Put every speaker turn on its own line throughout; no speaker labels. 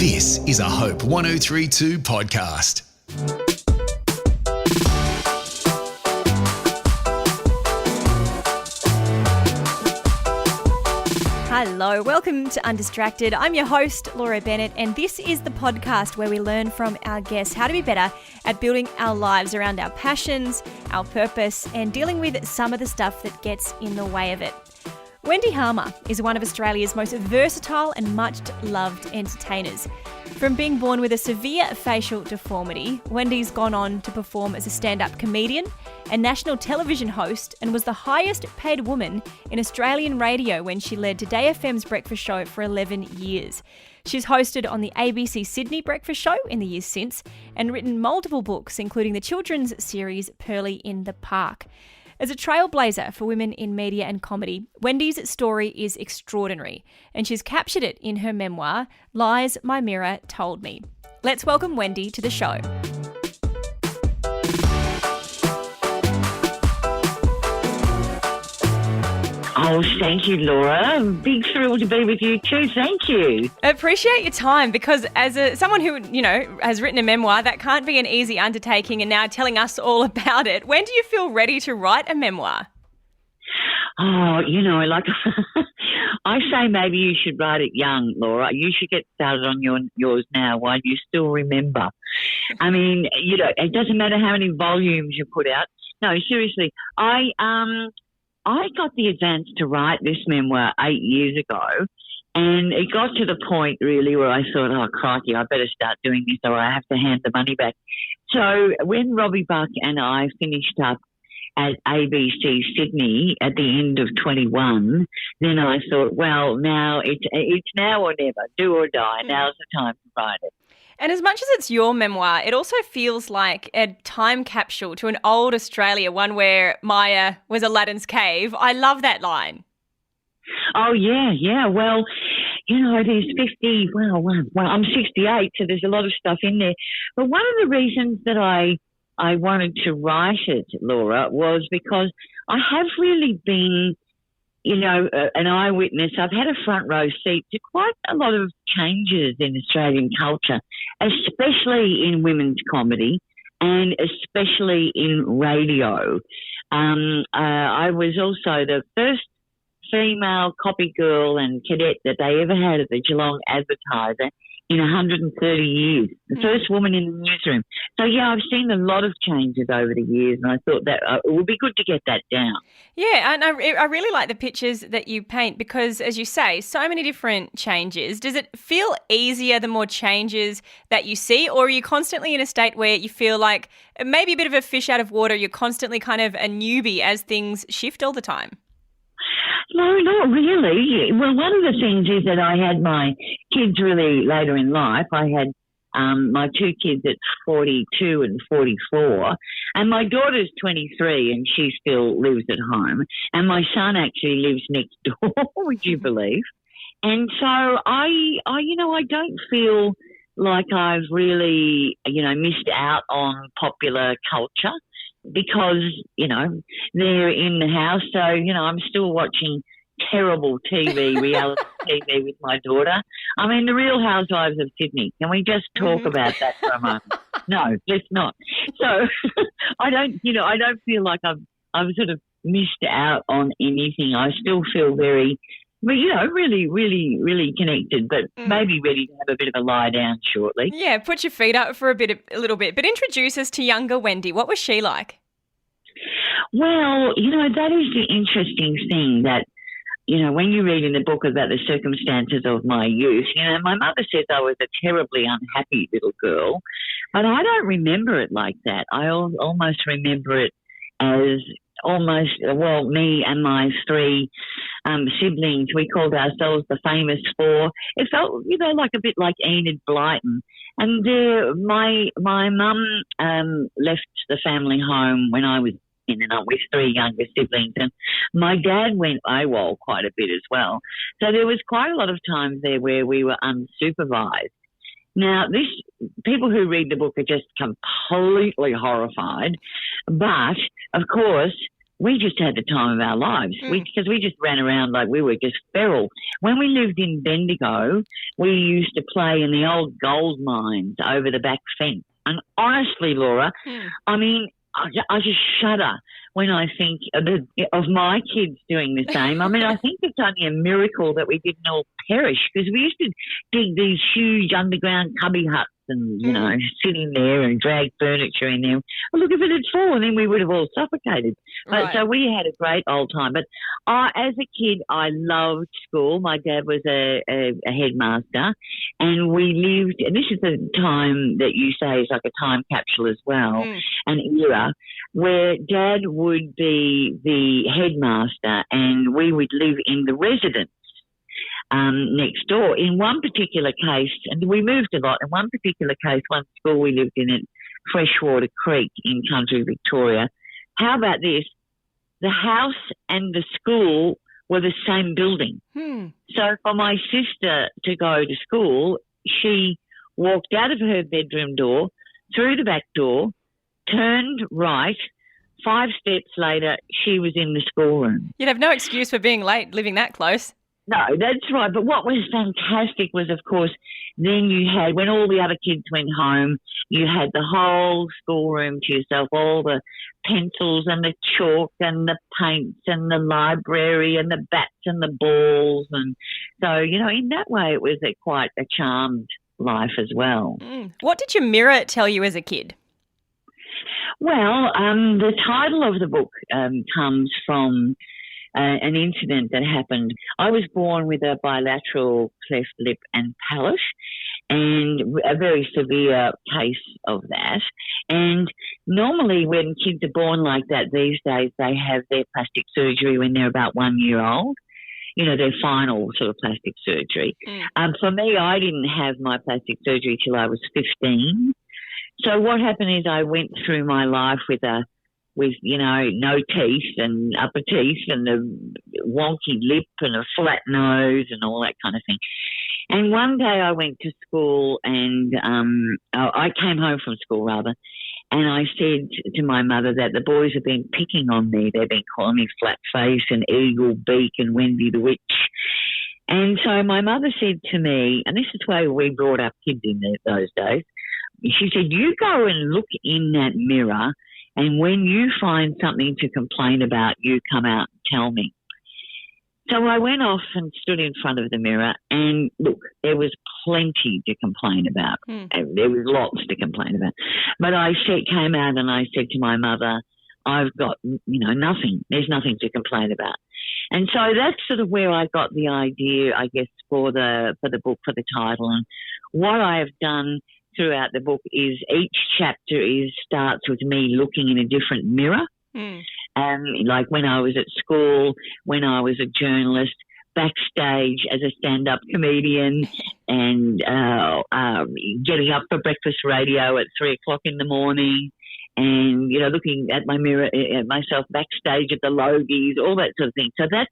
This is a Hope 1032 podcast.
Hello, welcome to Undistracted. I'm your host, Laura Bennett, and this is the podcast where we learn from our guests how to be better at building our lives around our passions, our purpose, and dealing with some of the stuff that gets in the way of it. Wendy Harmer is one of Australia's most versatile and much loved entertainers. From being born with a severe facial deformity, Wendy's gone on to perform as a stand-up comedian, a national television host, and was the highest paid woman in Australian radio when she led Today FM's breakfast show for 11 years. She's hosted on the ABC Sydney breakfast show in the years since and written multiple books, including the children's series Pearlie in the Park. As a trailblazer for women in media and comedy, Wendy's story is extraordinary, and she's captured it in her memoir, Lies My Mirror Told Me. Let's welcome Wendy to the show.
Oh, thank you, Laura. Big thrill to be with you too. Thank you.
I appreciate your time because as someone who, has written a memoir, that can't be an easy undertaking, and now telling us all about it. When do you feel ready to write a memoir?
Oh, I say maybe you should write it young, Laura. You should get started on yours now while you still remember. I mean, it doesn't matter how many volumes you put out. No, seriously, I got the advance to write this memoir 8 years ago, and it got to the point really where I thought, oh, crikey, I better start doing this or I have to hand the money back. So when Robbie Buck and I finished up at ABC Sydney at the end of 21, then I thought, well, now it's now or never, do or die. Now's the time to write it.
And as much as it's your memoir, it also feels like a time capsule to an old Australia, one where Maya was Aladdin's cave. I love that line.
Oh, yeah. Well, it is 50. Well, I'm 68, so there's a lot of stuff in there. But one of the reasons that I wanted to write it, Laura, was because I have really been an eyewitness. I've had a front row seat to quite a lot of changes in Australian culture, especially in women's comedy and especially in radio. I was also the first female copy girl and cadet that they ever had at the Geelong Advertiser in 130 years, the first woman in the newsroom. So, I've seen a lot of changes over the years, and I thought that it would be good to get that down.
Yeah, and I really like the pictures that you paint because, as you say, so many different changes. Does it feel easier the more changes that you see, or are you constantly in a state where you feel like maybe a bit of a fish out of water, you're constantly kind of a newbie as things shift all the time?
No, not really. Well, one of the things is that I had my kids really later in life. I had my two kids at 42 and 44, and my daughter's 23 and she still lives at home, and my son actually lives next door, would you believe? And so I don't feel like I've really, missed out on popular culture. Because, they're in the house. So, I'm still watching terrible TV, reality TV with my daughter. I mean, the Real Housewives of Sydney. Can we just talk about that for a moment? No, let's not. So I don't feel like I've sort of missed out on anything. I still feel very, really, really, really connected, but maybe ready to have a bit of a lie down shortly.
Yeah, put your feet up for a little bit. But introduce us to younger Wendy. What was she like?
Well, that is the interesting thing that, when you read in the book about the circumstances of my youth, my mother says I was a terribly unhappy little girl, but I don't remember it like that. I almost remember it as me and my three siblings, we called ourselves the famous four. It felt, like a bit like Enid Blyton. And my mum left the family home when I was with three younger siblings, and my dad went AWOL quite a bit as well. So there was quite a lot of times there where we were unsupervised. Now, people who read the book are just completely horrified, but of course we just had the time of our lives because we just ran around like we were just feral. When we lived in Bendigo, we used to play in the old gold mines over the back fence. And honestly, Laura, I mean, I just shudder when I think of my kids doing the same. I mean, I think it's only a miracle that we didn't all perish, because we used to dig these huge underground cubby huts and, you know, sit in there and drag furniture in there. Well, look, if it had fallen, then we would have all suffocated. But so we had a great old time. But as a kid, I loved school. My dad was a headmaster, and we lived, and this is the time that you say is like a time capsule as well, an era where Dad would be the headmaster and we would live in the residence next door. In one particular case, and we moved a lot, in one particular case, one school we lived in at Freshwater Creek in country Victoria. How about this? The house and the school were the same building. So for my sister to go to school, she walked out of her bedroom door, through the back door, turned right. 5 steps later, she was in the schoolroom.
You'd have no excuse for being late living that close.
No, that's right. But what was fantastic was, of course, then you had, when all the other kids went home, you had the whole schoolroom to yourself, all the pencils and the chalk and the paints and the library and the bats and the balls. And so, you know, in that way, it was quite a charmed life as well.
What did your mirror tell you as a kid?
Well, the title of the book comes from an incident that happened. I was born with a bilateral cleft lip and palate, and a very severe case of that. And normally when kids are born like that these days, they have their plastic surgery when they're about 1 year old, you know, their final sort of plastic surgery. For me, I didn't have my plastic surgery till I was 15. So what happened is I went through my life with you know, no teeth and upper teeth and a wonky lip and a flat nose and all that kind of thing. And one day I went to school and I came home from school rather, and I said to my mother that the boys have been picking on me. They've been calling me flat face and eagle beak and Wendy the witch. And so my mother said to me, and this is the way we brought up kids in those days, she said, you go and look in that mirror, and when you find something to complain about, you come out and tell me. So I went off and stood in front of the mirror, and look, there was plenty to complain about. And there was lots to complain about. But I came out and I said to my mother, I've got, you know, nothing. There's nothing to complain about. And so that's sort of where I got the idea, I guess, for the book, for the title. And what I have done throughout the book is each chapter starts with me looking in a different mirror. Like when I was at school, when I was a journalist, backstage as a stand-up comedian, and getting up for breakfast radio at 3 o'clock in the morning, and, you know, looking at my mirror, at myself backstage at the Logies, all that sort of thing. So that's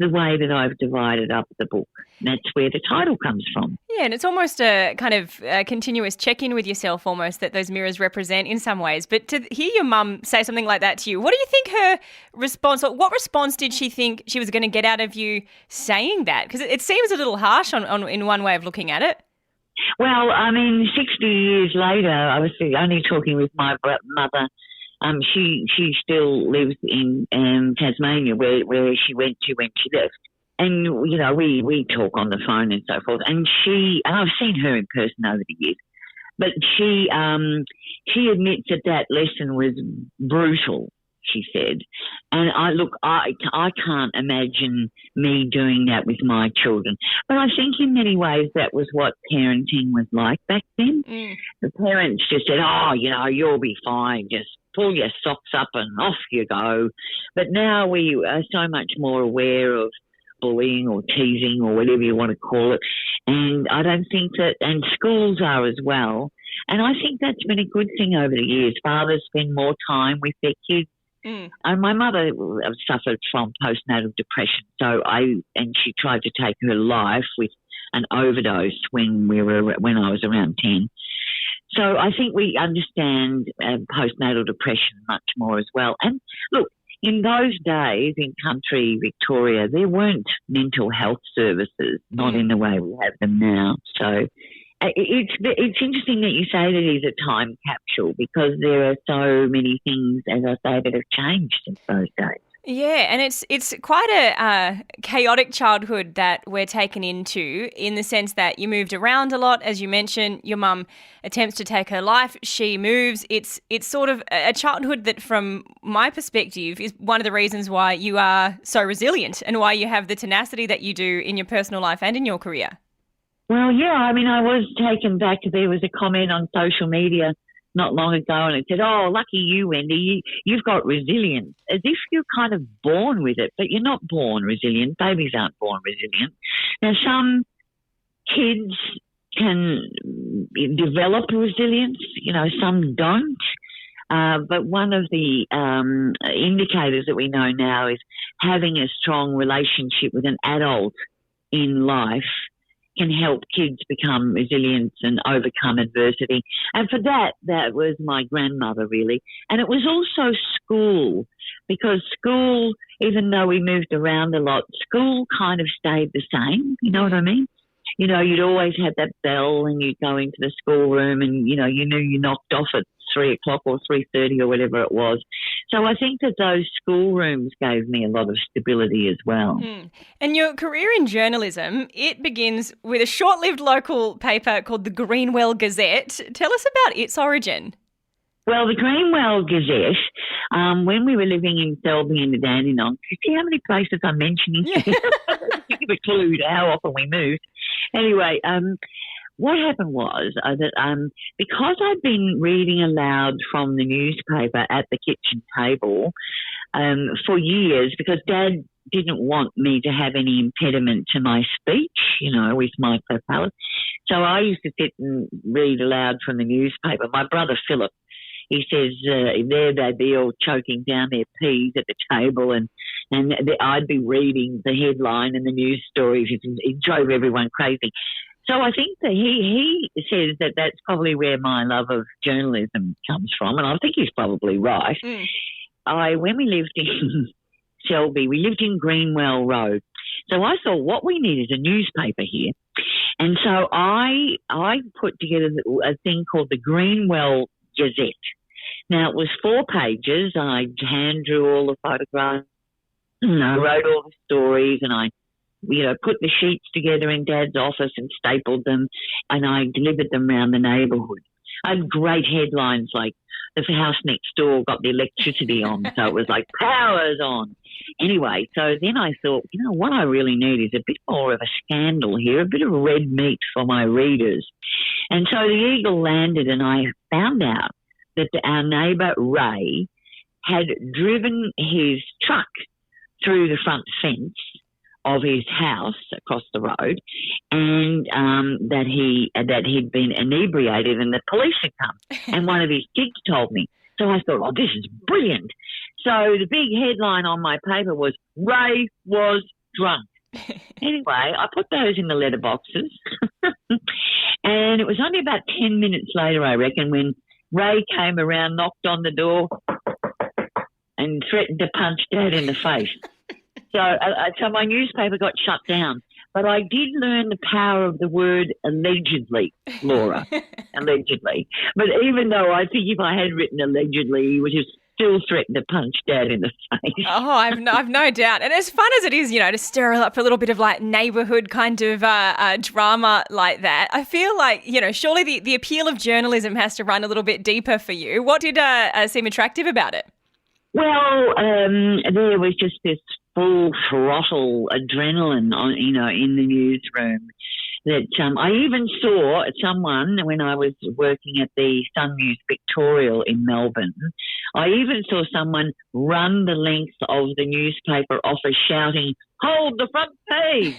the way that I've divided up the book. That's where the title comes from. Yeah,
and it's almost a kind of continuous check-in with yourself almost that those mirrors represent in some ways. But to hear your mum say something like that to you, what do you think her response, or what response did she think she was going to get out of you saying that? Because it seems a little harsh on in one way of looking at it.
Well, I mean, 60 years later, I was only talking with my mother. She still lives in Tasmania, where she went to when she left. And, you know, we talk on the phone and so forth. And I've seen her in person over the years, but she admits that lesson was brutal, she said. And I can't imagine me doing that with my children. But I think in many ways that was what parenting was like back then. The parents just said, oh, you know, you'll be fine, just pull your socks up and off you go. But now we are so much more aware of bullying or teasing or whatever you want to call it. And I don't think that, and schools are as well. And I think that's been a good thing over the years. Fathers spend more time with their kids. And my mother suffered from postnatal depression, and she tried to take her life with an overdose when I was around 10. So I think we understand postnatal depression much more as well. And look, in those days in country Victoria, there weren't mental health services, not in the way we have them now. So it's interesting that you say that he's a time capsule, because there are so many things, as I say, that have changed since those days.
Yeah, and it's quite a chaotic childhood that we're taken into, in the sense that you moved around a lot. As you mentioned, your mum attempts to take her life, she moves. It's sort of a childhood that, from my perspective, is one of the reasons why you are so resilient and why you have the tenacity that you do in your personal life and in your career.
Well, yeah, I mean, I was taken back. There was a comment on social media not long ago, and it said, "Oh, lucky you, Wendy, you've got resilience," as if you're kind of born with it, but you're not born resilient. Babies aren't born resilient. Now, some kids can develop resilience, some don't. But one of the indicators that we know now is having a strong relationship with an adult in life can help kids become resilient and overcome adversity. And for that was my grandmother, really. And it was also school, because school, even though we moved around a lot, school kind of stayed the same. You know what I mean? You'd always have that bell and you'd go into the schoolroom and, you knew you knocked off at 3 o'clock or 3:30 or whatever it was. So I think that those schoolrooms gave me a lot of stability as well.
And your career in journalism, it begins with a short-lived local paper called the Greenwell Gazette. Tell us about its origin.
Well, the Greenwell Gazette, when we were living in Selby in the Dandenong, you see how many places I'm mentioning? Yeah. To give a clue to how often we moved. Anyway, what happened was that because I'd been reading aloud from the newspaper at the kitchen table for years, because Dad didn't want me to have any impediment to my speech, with my palate. So I used to sit and read aloud from the newspaper. My brother Philip, he says there they'd be all choking down their peas at the table, and I'd be reading the headline and the news stories. It drove everyone crazy. So I think that he says that that's probably where my love of journalism comes from, and I think he's probably right. When we lived in Selby, we lived in Greenwell Road. So I thought, what we need is a newspaper here. And so I put together a thing called the Greenwell Gazette. Now, it was 4 pages. I hand drew all the photographs, I wrote all the stories, and I put the sheets together in Dad's office and stapled them, and I delivered them around the neighbourhood. I had great headlines like, the house next door got the electricity on, so it was like, power's on. Anyway, so then I thought, what I really need is a bit more of a scandal here, a bit of red meat for my readers. And so the Eagle landed, and I found out that our neighbour Ray had driven his truck through the front fence of his house across the road, and that he'd been inebriated and the police had come. And one of his kids told me. So I thought, this is brilliant. So the big headline on my paper was, Ray was drunk. Anyway, I put those in the letterboxes. And it was only about 10 minutes later, I reckon, when Ray came around, knocked on the door and threatened to punch Dad in the face. So my newspaper got shut down. But I did learn the power of the word allegedly, Laura, allegedly. But even though I think if I had written allegedly, he would have still threatened to punch Dad in the face.
Oh, I've no doubt. And as fun as it is, to stir up a little bit of like neighbourhood kind of drama like that, I feel like, surely the appeal of journalism has to run a little bit deeper for you. What did seem attractive about it?
Well, there was just this full throttle adrenaline in the newsroom that I even saw someone when I was working at the Sun News Pictorial in Melbourne. I even saw someone run the length of the newspaper office shouting, "Hold the front page,"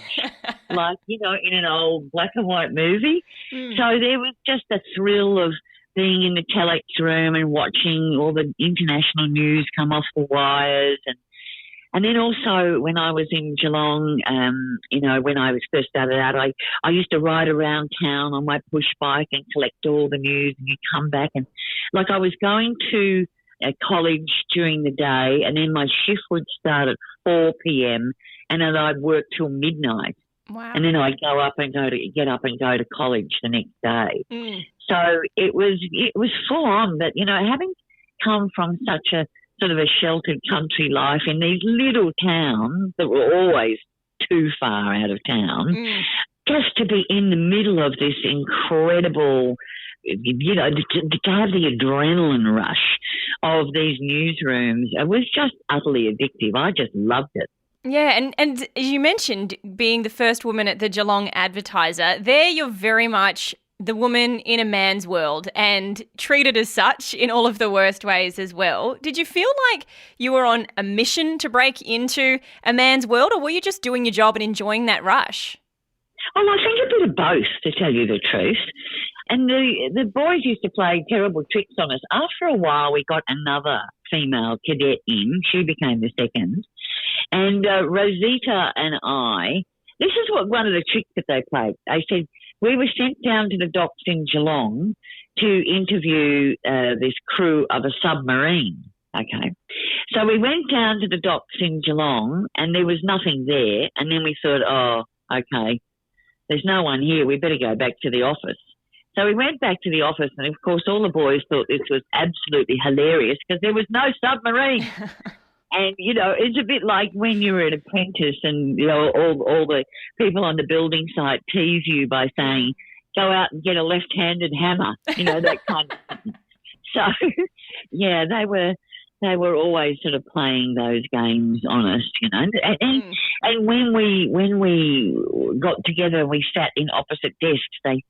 like, in an old black and white movie. So there was just a thrill of being in the telex room and watching all the international news come off the wires. And then also when I was in Geelong, when I was first started out, I used to ride around town on my push bike and collect all the news, and you come back and like I was going to college during the day, and then my shift would start at 4 p.m. and then I'd work till midnight.
Wow.
And then I'd get up and go to college the next day. So it was full on. But, having come from such a sort of a sheltered country life in these little towns that were always too far out of town, just to be in the middle of this incredible, to have the adrenaline rush of these newsrooms, it was just utterly addictive. I just loved it.
Yeah, and you mentioned being the first woman at the Geelong Advertiser. There you're very much the woman in a man's world and treated as such in all of the worst ways as well. Did you feel like you were on a mission to break into a man's world, or were you just doing your job and enjoying that rush?
Well, I think a bit of both, to tell you the truth. And the boys used to play terrible tricks on us. After a while, we got another female cadet in. She became the second. And Rosita and I, this is one of the tricks that they played. They said, we were sent down to the docks in Geelong to interview this crew of a submarine. Okay. So we went down to the docks in Geelong and there was nothing there. And then we thought, oh, okay, there's no one here. We better go back to the office. So we went back to the office and, of course, all the boys thought this was absolutely hilarious because there was no submarine. And, it's a bit like when you're an apprentice and, all the people on the building site tease you by saying, go out and get a left-handed hammer, that kind of thing. So, yeah, they were always sort of playing those games on us, And when we got together and we sat in opposite desks, they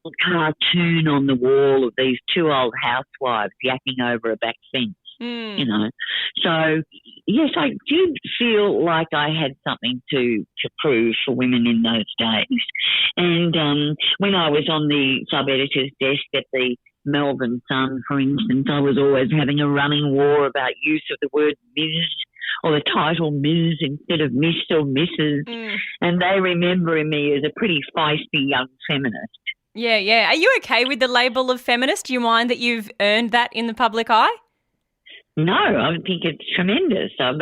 put a cartoon on the wall of these two old housewives yakking over a back fence. So, yes, I did feel like I had something to prove for women in those days. And when I was on the sub-editor's desk at the Melbourne Sun, for instance, I was always having a running war about use of the word Ms. or the title Ms. instead of Miss or Mrs. And they remember me as a pretty feisty young feminist.
Yeah. Are you okay with the label of feminist? Do you mind that you've earned that in the public eye?
No, I think it's tremendous. I'm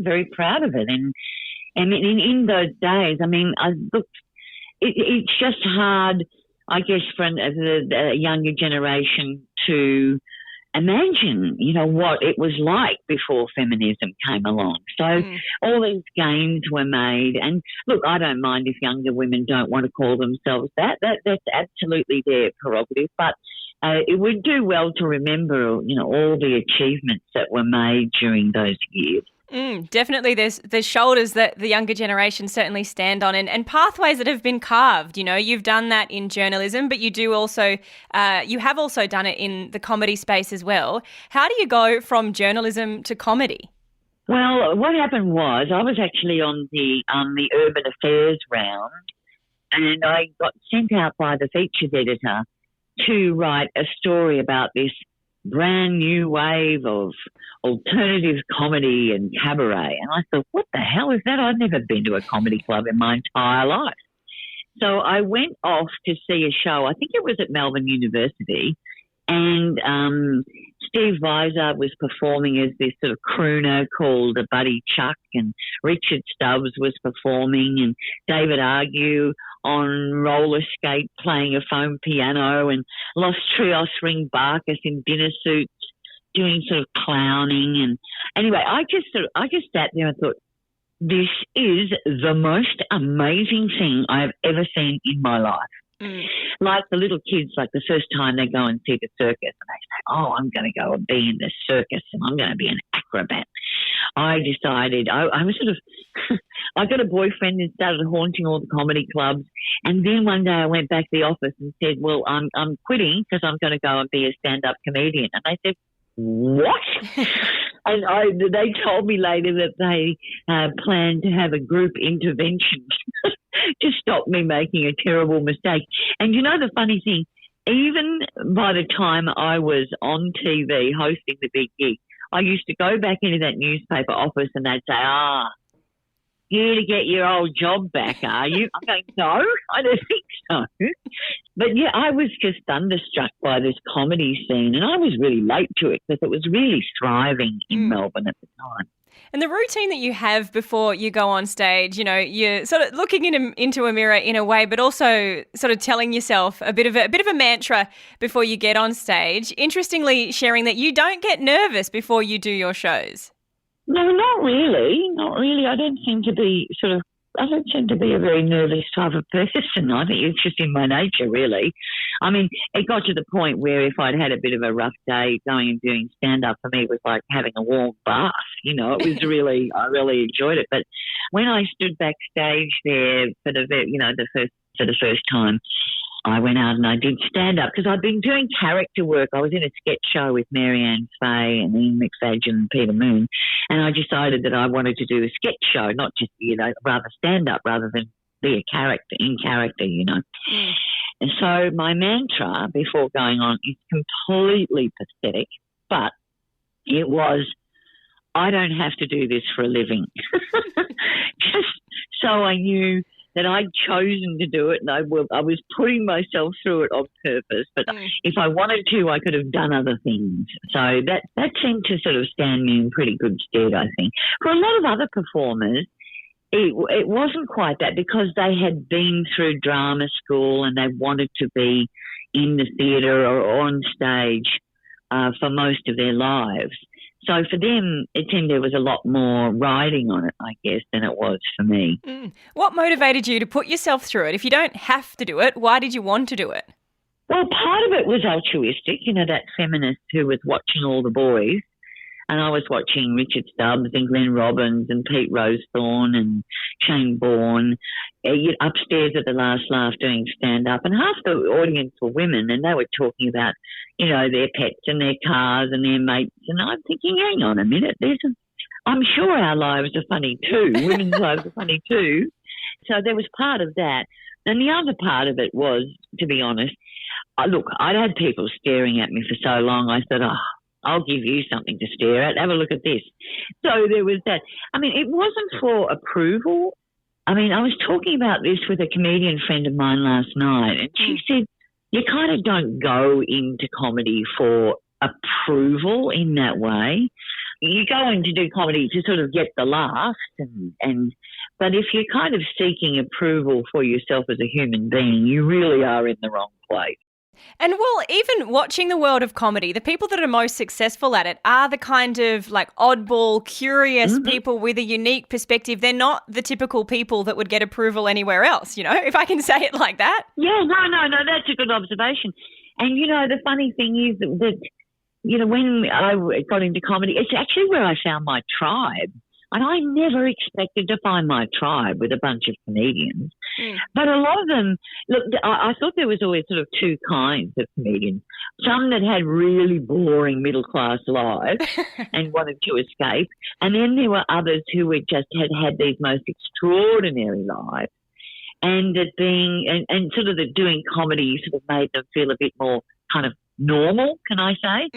very proud of it. And in those days, it's just hard, I guess, for the younger generation to imagine, what it was like before feminism came along. So all these games were made. And look, I don't mind if younger women don't want to call themselves that. That's absolutely their prerogative. But it would do well to remember, all the achievements that were made during those years.
Definitely there's shoulders that the younger generation certainly stand on and pathways that have been carved. You've done that in journalism, but you have also done it in the comedy space as well. How do you go from journalism to comedy?
Well, what happened was I was actually on the Urban Affairs round and I got sent out by the features editor to write a story about this brand new wave of alternative comedy and cabaret. And I thought, what the hell is that? I'd never been to a comedy club in my entire life. So I went off to see a show. I think it was at Melbourne University. And Steve Weiser was performing as this sort of crooner called Buddy Chuck, and Richard Stubbs was performing, and David Argue on roller skate playing a foam piano, and Los Trios Ring Barkus in dinner suits doing sort of clowning. And anyway, I just sat there and thought, this is the most amazing thing I have ever seen in my life. Like the little kids, like the first time they go and see the circus and they say, oh, I'm going to go and be in the circus and I'm going to be an acrobat. I decided I was sort of I got a boyfriend and started haunting all the comedy clubs, and then one day I went back to the office and said, well, I'm quitting because I'm going to go and be a stand-up comedian. And they said, what? And they told me later that they planned to have a group intervention to stop me making a terrible mistake. And the funny thing, even by the time I was on TV hosting the big gig, I used to go back into that newspaper office and they'd say, you to get your old job back, are you? I'm going, no, I don't think so. But yeah, I was just thunderstruck by this comedy scene, and I was really late to it because it was really thriving in Melbourne at the time.
And the routine that you have before you go on stage, you're sort of looking into a mirror in a way, but also sort of telling yourself a bit of a mantra before you get on stage. Interestingly, sharing that you don't get nervous before you do your shows.
No, not really. Not really. I don't seem to be a very nervous type of person. I think it's just in my nature, really. I mean, it got to the point where if I'd had a bit of a rough day, going and doing stand-up for me was like having a warm bath. It was really, I really enjoyed it. But when I stood backstage there for the first time, I went out and I did stand-up because I'd been doing character work. I was in a sketch show with Marianne Fay and Ian McFadgen and Peter Moon, and I decided that I wanted to do a sketch show, not just, rather stand-up rather than be in character. And so my mantra before going on is completely pathetic, but it was, I don't have to do this for a living. Just so I knew that I'd chosen to do it, and I was putting myself through it on purpose. But if I wanted to, I could have done other things. So that seemed to sort of stand me in pretty good stead, I think. For a lot of other performers, it wasn't quite that because they had been through drama school and they wanted to be in the theatre or on stage for most of their lives. So for them, it seemed there was a lot more riding on it, I guess, than it was for me.
What motivated you to put yourself through it? If you don't have to do it, why did you want to do it?
Well, part of it was altruistic, that feminist who was watching all the boys. And I was watching Richard Stubbs and Glenn Robbins and Pete Rosethorn and Shane Bourne upstairs at the Last Laugh doing stand-up. And half the audience were women, and they were talking about, their pets and their cars and their mates. And I'm thinking, hang on a minute, I'm sure our lives are funny too. Women's lives are funny too. So there was part of that. And the other part of it was, to be honest, look, I'd had people staring at me for so long, I thought, I'll give you something to stare at. Have a look at this. So there was that. I mean, it wasn't for approval. I mean, I was talking about this with a comedian friend of mine last night, and she said, you kind of don't go into comedy for approval in that way. You go in to do comedy to sort of get the laughs, but if you're kind of seeking approval for yourself as a human being, you really are in the wrong place.
And well, even watching the world of comedy, the people that are most successful at it are the kind of like oddball, curious people with a unique perspective. They're not the typical people that would get approval anywhere else, if I can say it like that.
Yeah, no, that's a good observation. And, the funny thing is that when I got into comedy, it's actually where I found my tribe. And I never expected to find my tribe with a bunch of comedians. But a lot of them, look, I thought there was always sort of two kinds of comedians. Some that had really boring middle-class lives and wanted to escape. And then there were others who had these most extraordinary lives. And that sort of doing comedy sort of made them feel a bit more kind of normal, can I say?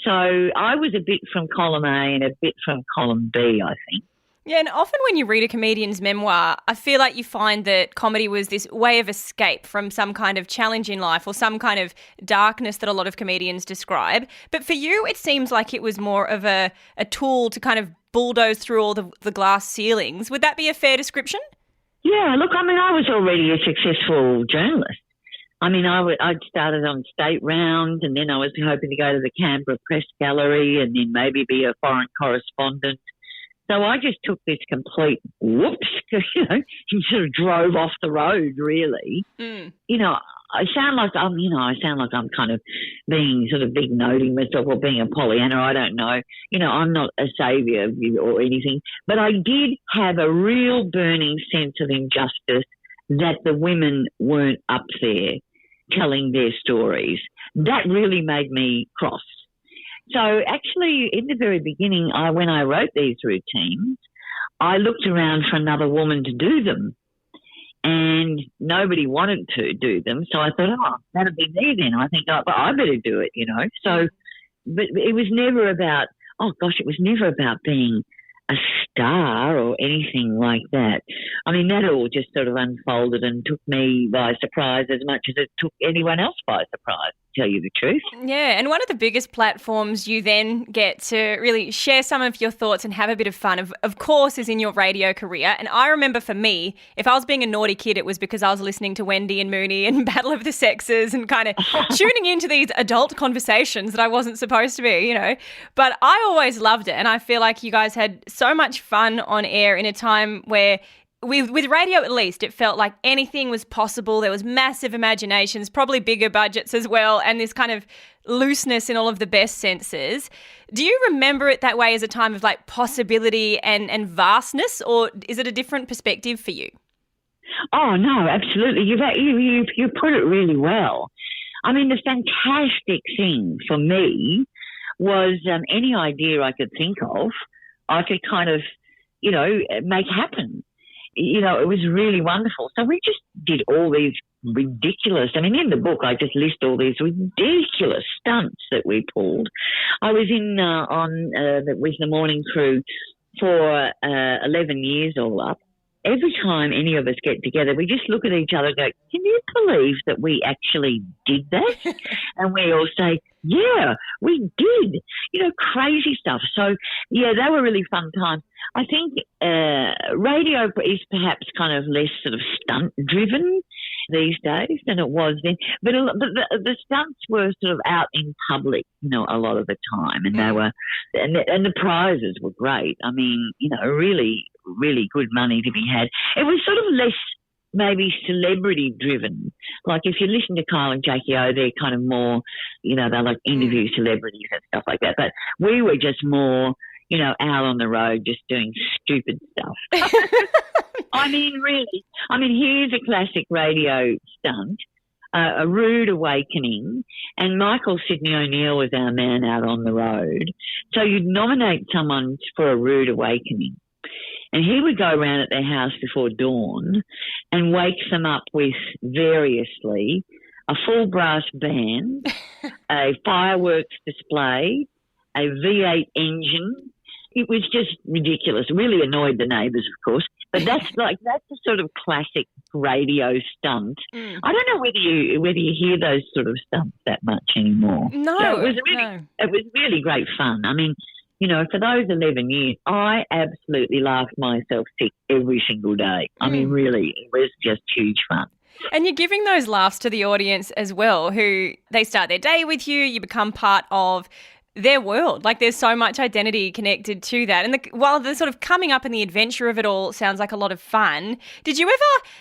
So I was a bit from column A and a bit from column B, I think.
Yeah, and often when you read a comedian's memoir, I feel like you find that comedy was this way of escape from some kind of challenge in life or some kind of darkness that a lot of comedians describe. But for you, it seems like it was more of a tool to kind of bulldoze through all the glass ceilings. Would that be a fair description?
Yeah, look, I mean, I was already a successful journalist. I mean, I'd started on State Round, and then I was hoping to go to the Canberra Press Gallery and then maybe be a foreign correspondent. So I just took this complete whoops, and sort of drove off the road, really. I sound like I'm kind of being sort of big noting myself or being a Pollyanna. I don't know. I'm not a saviour or anything, but I did have a real burning sense of injustice that the women weren't up there telling their stories. That really made me cross. So actually, in the very beginning, when I wrote these routines, I looked around for another woman to do them, and nobody wanted to do them. So I thought, that'll be me then. I think, I better do it, So, but it was never about, it was never about being a star or anything like that. I mean, that all just sort of unfolded and took me by surprise as much as it took anyone else by surprise, to tell you the truth.
Yeah, and one of the biggest platforms you then get to really share some of your thoughts and have a bit of fun, of course, is in your radio career. And I remember for me, if I was being a naughty kid, it was because I was listening to Wendy and Mooney and Battle of the Sexes and kind of tuning into these adult conversations that I wasn't supposed to be, But I always loved it, and I feel like you guys had so much fun on air in a time where with radio at least, it felt like anything was possible. There was massive imaginations, probably bigger budgets as well, and this kind of looseness in all of the best senses. Do you remember it that way as a time of like possibility and vastness, or is it a different perspective for you?
Oh, no, absolutely. You put it really well. I mean, the fantastic thing for me was any idea I could think of, I could kind of, make happen. It was really wonderful. So we just did all these ridiculous, in the book I just list all these ridiculous stunts that we pulled. I was with the morning crew for 11 years all up. Every time any of us get together, we just look at each other and go, can you believe that we actually did that? And we all say, yeah, we did. Crazy stuff. So, yeah, they were really fun times. I think radio is perhaps kind of less sort of stunt-driven these days than it was then. But the stunts were sort of out in public, a lot of the time, and they were, and the prizes were great. Really, really good money to be had. It was sort of less maybe celebrity driven. Like if you listen to Kyle and Jackie O, they're kind of more, they like interview celebrities and stuff like that. But we were just more, out on the road just doing stupid stuff. Really. Here's a classic radio stunt, A Rude Awakening, and Michael Sidney O'Neill was our man out on the road. So you'd nominate someone for A Rude Awakening, and he would go around at their house before dawn and wake them up with variously a full brass band, a fireworks display, a V8 engine. It was just ridiculous. Really annoyed the neighbours, of course. But that's a sort of classic radio stunt. I don't know whether you hear those sort of stunts that much anymore.
No,
so it was really great fun. For those 11 years, I absolutely laughed myself sick every single day. Really, it was just huge fun.
And you're giving those laughs to the audience as well, who they start their day with you, you become part of their world. Like there's so much identity connected to that. And while the sort of coming up and the adventure of it all sounds like a lot of fun, did you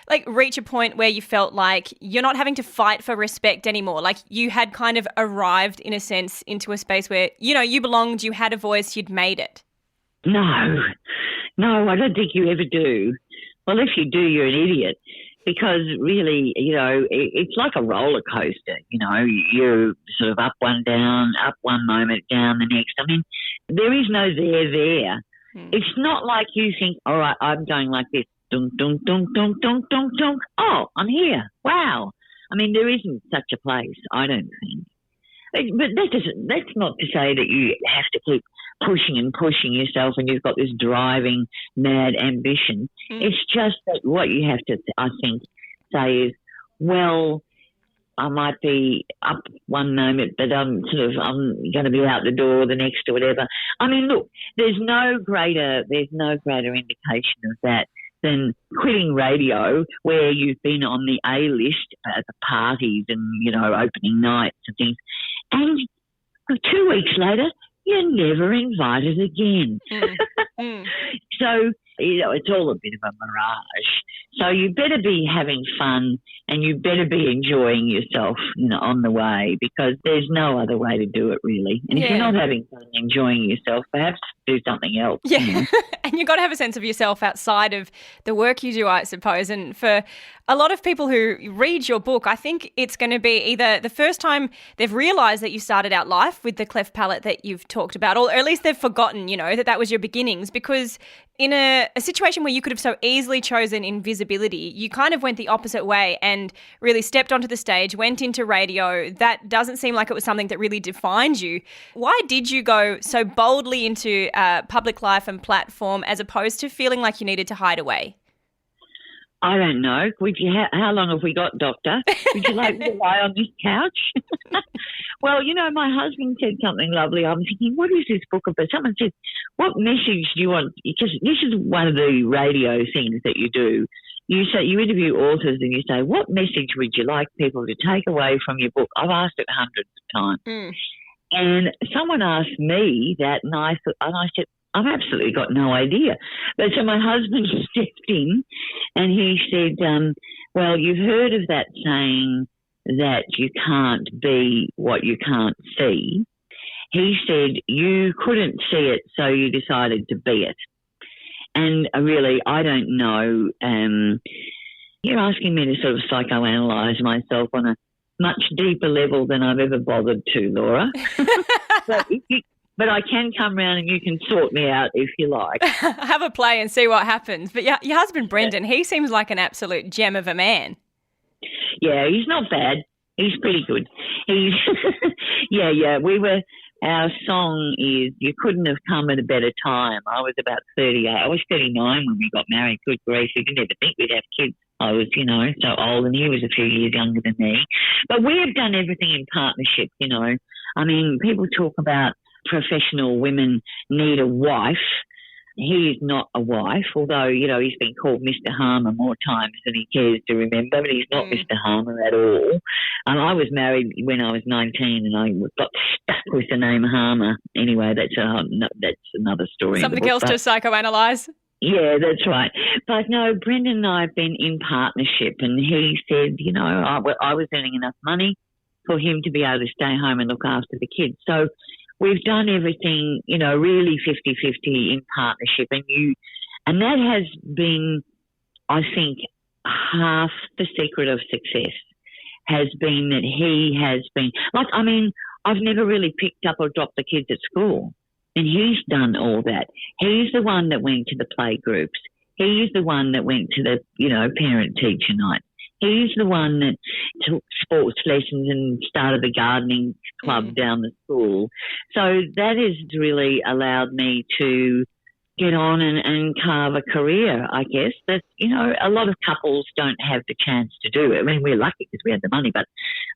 ever reach a point where you felt like you're not having to fight for respect anymore? Like you had kind of arrived in a sense into a space where, you belonged, you had a voice, you'd made it? No,
I don't think you ever do. Well, if you do, you're an idiot. Because really, it's like a roller coaster, you're sort of up one moment, down the next. There is no there. It's not like you think, all right, I'm going like this, dunk, dunk, dunk, dunk, dunk, dunk, dunk. Oh, I'm here. Wow. There isn't such a place, I don't think. But that's not to say that you have to keep pushing yourself and you've got this driving mad ambition. It's just that what you have to, I think, say is, well, I might be up one moment, but I'm going to be out the door the next or whatever. Look, there's no greater indication of that than quitting radio where you've been on the A-list at the parties and, opening nights and things. And 2 weeks later, you're never invited again. So, it's all a bit of a mirage. So you better be having fun and you better be enjoying yourself, on the way, because there's no other way to do it, really. And if you're not having fun and enjoying yourself, perhaps do something else.
Yeah, and you've got to have a sense of yourself outside of the work you do, I suppose. And for a lot of people who read your book, I think it's going to be either the first time they've realised that you started out life with the cleft palate that you've talked about, or at least they've forgotten, that was your beginnings, because in a situation where you could have so easily chosen invisibility, you kind of went the opposite way and really stepped onto the stage, went into radio. That doesn't seem like it was something that really defined you. Why did you go so boldly into public life and platform as opposed to feeling like you needed to hide away?
I don't know. How long have we got, Doctor? Would you like me to lie on this couch? Well, my husband said something lovely. I'm thinking, what is this book about? Someone said, what message do you want? Because this is one of the radio things that you do. You interview authors and you say, what message would you like people to take away from your book? I've asked it hundreds of times.
Mm.
And someone asked me that, and I said, I've absolutely got no idea. But so my husband stepped in and he said, well, you've heard of that saying that you can't be what you can't see. He said, you couldn't see it, so you decided to be it. And really, I don't know. You're asking me to sort of psychoanalyze myself on a much deeper level than I've ever bothered to, Laura. But I can come round and you can sort me out if you like.
Have a play and see what happens. But your husband, Brendan, he seems like an absolute gem of a man.
Yeah, he's not bad. He's pretty good. He's our song is You Couldn't Have Come at a Better Time. I was about 38. I was 39 when we got married. Good grief, we didn't ever think we'd have kids. I was, so old, and he was a few years younger than me. But we have done everything in partnership, I mean, people talk about professional women need a wife. He is not a wife, although, he's been called Mr. Harmer more times than he cares to remember, but he's not Mr. Harmer at all. I was married when I was 19 and I got stuck with the name Harmer. Anyway, that's another story.
Something else to psychoanalyse?
Yeah, that's right. But no, Brendan and I have been in partnership, and he said, I was earning enough money for him to be able to stay home and look after the kids. So we've done everything, really 50-50 in partnership. And that has been, I think, half the secret of success has been that he has been, I've never really picked up or dropped the kids at school. And he's done all that. He's the one that went to the play groups. He's the one that went to the, parent-teacher night. He's the one that took sports lessons and started the gardening club down the school. So that has really allowed me to get on and carve a career, I guess. That, a lot of couples don't have the chance to do it. I mean, we're lucky because we had the money, but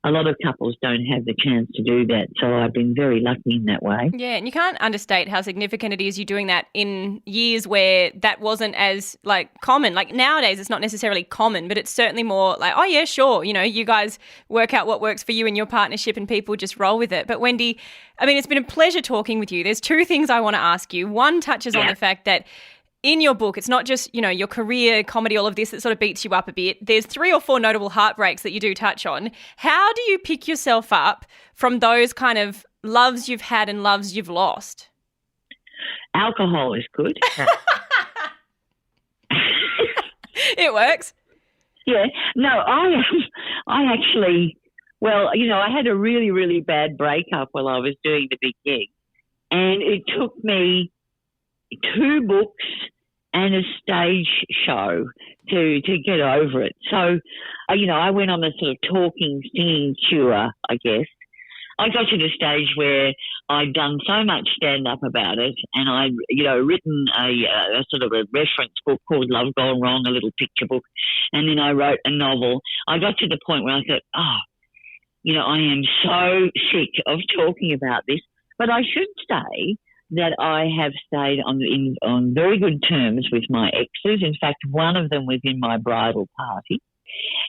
a lot of couples don't have the chance to do that. So I've been very lucky in that way.
Yeah, and you can't understate how significant it is you doing that in years where that wasn't as, common. Like, nowadays it's not necessarily common, but it's certainly more like, oh, yeah, sure, you guys work out what works for you in your partnership and people just roll with it. But, Wendy, I mean, it's been a pleasure talking with you. There's two things I want to ask you. One touches on the fact that in your book, it's not just, your career, comedy, all of this that sort of beats you up a bit. There's 3 or 4 notable heartbreaks that you do touch on. How do you pick yourself up from those kind of loves you've had and loves you've lost?
Alcohol is good.
It works.
Yeah. No, I actually, I had a really, really bad breakup while I was doing the big gig. And it took me 2 books and a stage show to get over it. So, I went on a sort of talking, singing cure, I guess. I got to the stage where I'd done so much stand-up about it, and I'd, written a sort of a reference book called Love Gone Wrong, a little picture book, and then I wrote a novel. I got to the point where I thought, I am so sick of talking about this. But I should say that I have stayed on very good terms with my exes. In fact, one of them was in my bridal party,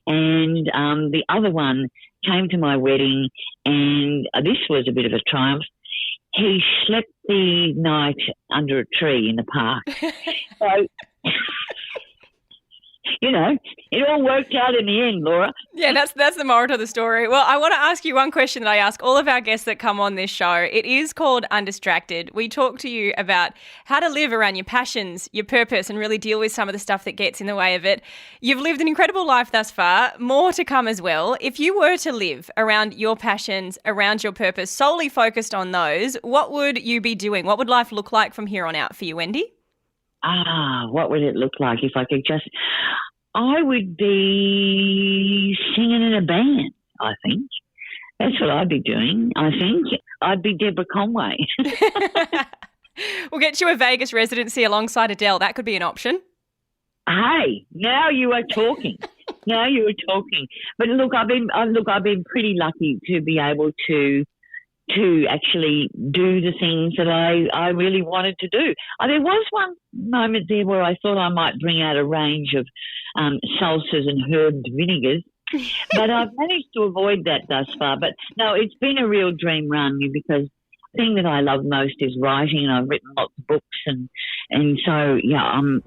and the other one came to my wedding, and this was a bit of a triumph. He slept the night under a tree in the park. So, it all worked out in the end, Laura.
Yeah, that's the moral of the story. Well, I want to ask you one question that I ask all of our guests that come on this show. It is called Undistracted. We talk to you about how to live around your passions, your purpose, and really deal with some of the stuff that gets in the way of it. You've lived an incredible life thus far, more to come as well. If you were to live around your passions, around your purpose, solely focused on those, what would you be doing? What would life look like from here on out for you, Wendy?
What would it look like if I could just... I would be singing in a band, I think. That's what I'd be doing, I think. I'd be Deborah Conway.
We'll get you a Vegas residency alongside Adele. That could be an option.
Hey, now you are talking. Now you are talking. But look, I've been pretty lucky to be able to actually do the things that I really wanted to do. There was one moment there where I thought I might bring out a range of salsas and herbed vinegars, but I've managed to avoid that thus far. But no, it's been a real dream run because the thing that I love most is writing, and I've written lots of books, and so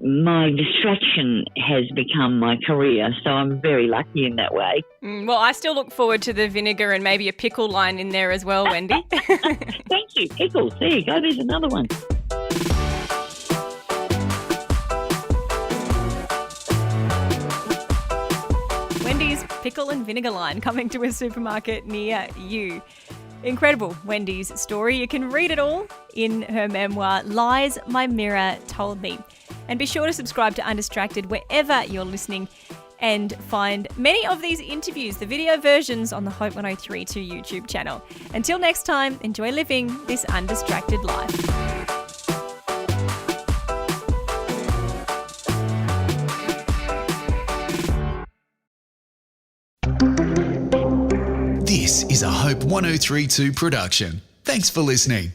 my distraction has become my career. So I'm very lucky in that way.
Well, I still look forward to the vinegar and maybe a pickle line in there as well, Wendy.
Thank you, pickles. There you go. There's another one.
Wendy's pickle and vinegar line coming to a supermarket near you. Incredible, Wendy's story. You can read it all in her memoir, Lies My Mirror Told Me. And be sure to subscribe to Undistracted wherever you're listening and find many of these interviews, the video versions, on the Hope 1032 YouTube channel. Until next time, enjoy living this undistracted life.
This is a Hope 1032 production. Thanks for listening.